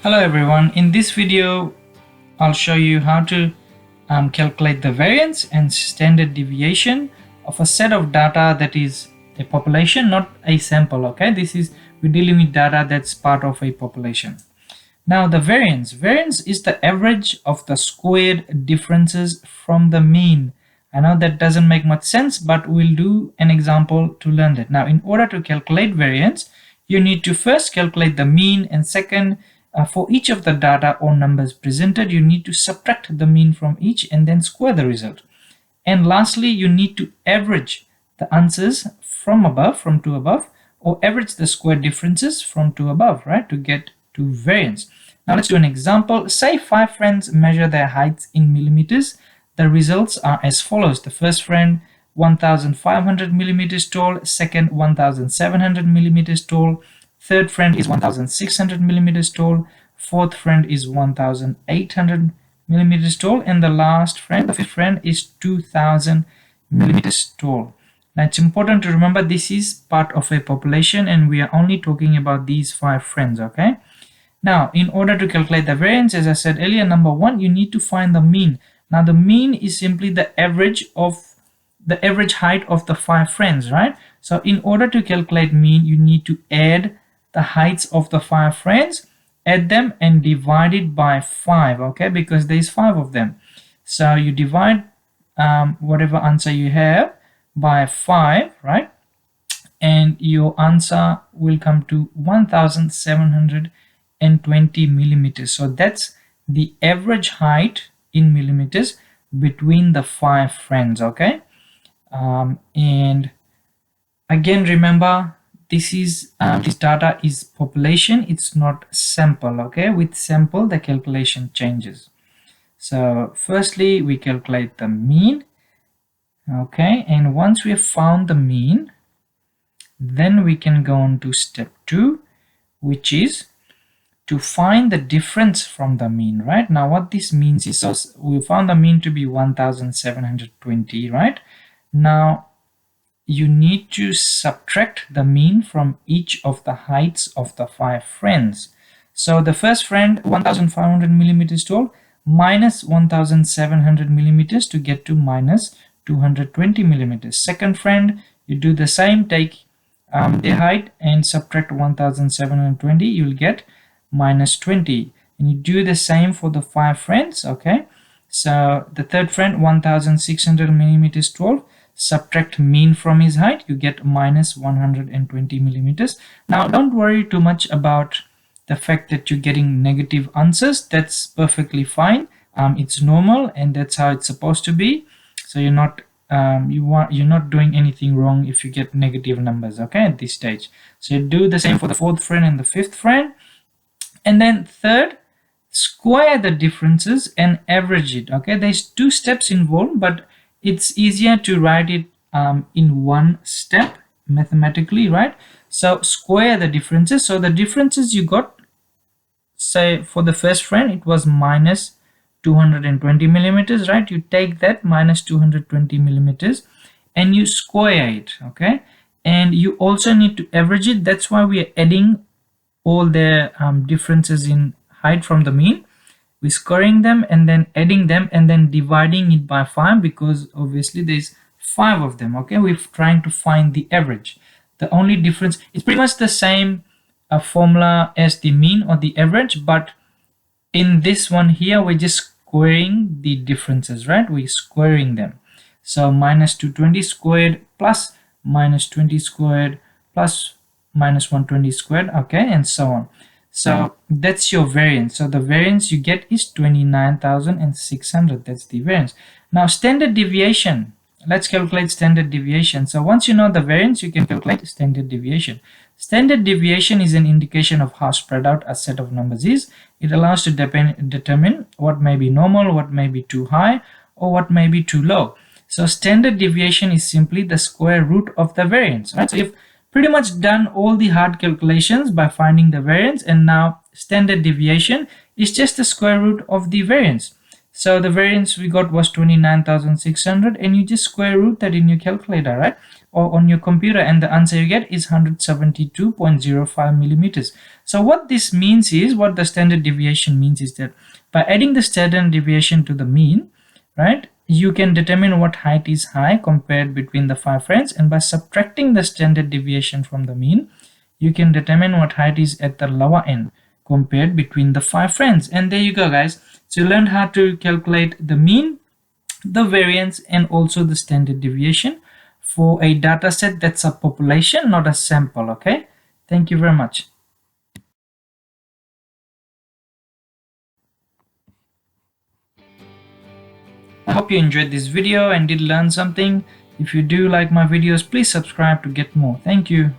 Hello everyone, in this video I'll show you how to calculate the variance and standard deviation of a set of data that is a population, not a sample. Okay, we're dealing with data that's part of a population. Now the variance is the average of the squared differences from the mean. I know that doesn't make much sense, but we'll do an example to learn that. Now in order to calculate variance, you need to first calculate the mean, and second, for each of the data or numbers presented, you need to subtract the mean from each and then square the result. And lastly, you need to average the answers from two above, or average the square differences from two above, right, to get to variance. Now let's do an example. Say 5 friends measure their heights in millimeters. The results are as follows. The first friend 1500 millimeters tall, second 1700 millimeters tall, third friend is 1600 millimeters tall, fourth friend is 1800 millimeters tall, and the last friend, the fifth friend, is 2000 millimeters tall. Now it's important to remember this is part of a population and we are only talking about these 5 friends. Okay, now in order to calculate the variance, as I said earlier, number one, you need to find the mean. Now the mean is simply the average height of the 5 friends, right? So in order to calculate mean, you need to add the heights of the 5 friends, add them and divide it by 5, okay, because there's 5 of them. So you divide whatever answer you have by 5, right, and your answer will come to 1720 millimeters. So that's the average height in millimeters between the 5 friends. Okay, and again, remember, this data is population, it's not sample. Okay, with sample the calculation changes. So firstly we calculate the mean. Okay, and once we have found the mean, then we can go on to step 2, which is to find the difference from the mean. Right, now what this means is, so we found the mean to be 1720, right? Now you need to subtract the mean from each of the heights of the 5 friends. So the first friend 1500 millimeters tall minus 1700 millimeters to get to minus 220 millimeters. Second friend, you do the same, take the height and subtract 1720, you'll get minus 20, and you do the same for the 5 friends. Okay, so the third friend 1600 millimeters tall, subtract mean from his height, you get minus 120 millimeters. Now don't worry too much about the fact that you're getting negative answers. That's perfectly fine. It's normal and that's how it's supposed to be. So you're not doing anything wrong if you get negative numbers, okay, at this stage. So you do the same for the fourth friend and the fifth friend, and then third, square the differences and average it. Okay, there's 2 steps involved, but it's easier to write it in one step mathematically, right? So square the differences. So the differences you got, say for the first friend it was minus 220 millimeters, right? You take that minus 220 millimeters and you square it. Okay, and you also need to average it. That's why we are adding all the differences in height from the mean. We're squaring them and then adding them and then dividing it by 5, because obviously there's 5 of them. Okay, we're trying to find the average. The only difference is pretty much the same formula as the mean or the average, but in this one here we're just squaring the differences, right? We're squaring them. So minus 220 squared plus minus 20 squared plus minus 120 squared, okay, and so on. So that's your variance. So the variance you get is 29,600. That's the variance. Now standard deviation. Let's calculate standard deviation. So once you know the variance, you can calculate standard deviation. Standard deviation is an indication of how spread out a set of numbers is. It allows to determine what may be normal, what may be too high, or what may be too low. So standard deviation is simply the square root of the variance, right? So you've pretty much done all the hard calculations by finding the variance, and now standard deviation is just the square root of the variance. So the variance we got was 29,600, and you just square root that in your calculator, right? on your computer, and the answer you get is 172.05 millimeters. So what this means is, what the standard deviation means is that by adding the standard deviation to the mean, right, you can determine what height is high compared between the 5 friends, and by subtracting the standard deviation from the mean, you can determine what height is at the lower end compared between the 5 friends. And there you go, guys. So you learned how to calculate the mean, the variance, and also the standard deviation for a data set that's a population, not a sample. Okay, thank you very much. I hope you enjoyed this video and did learn something. If you do like my videos, please subscribe to get more. Thank you.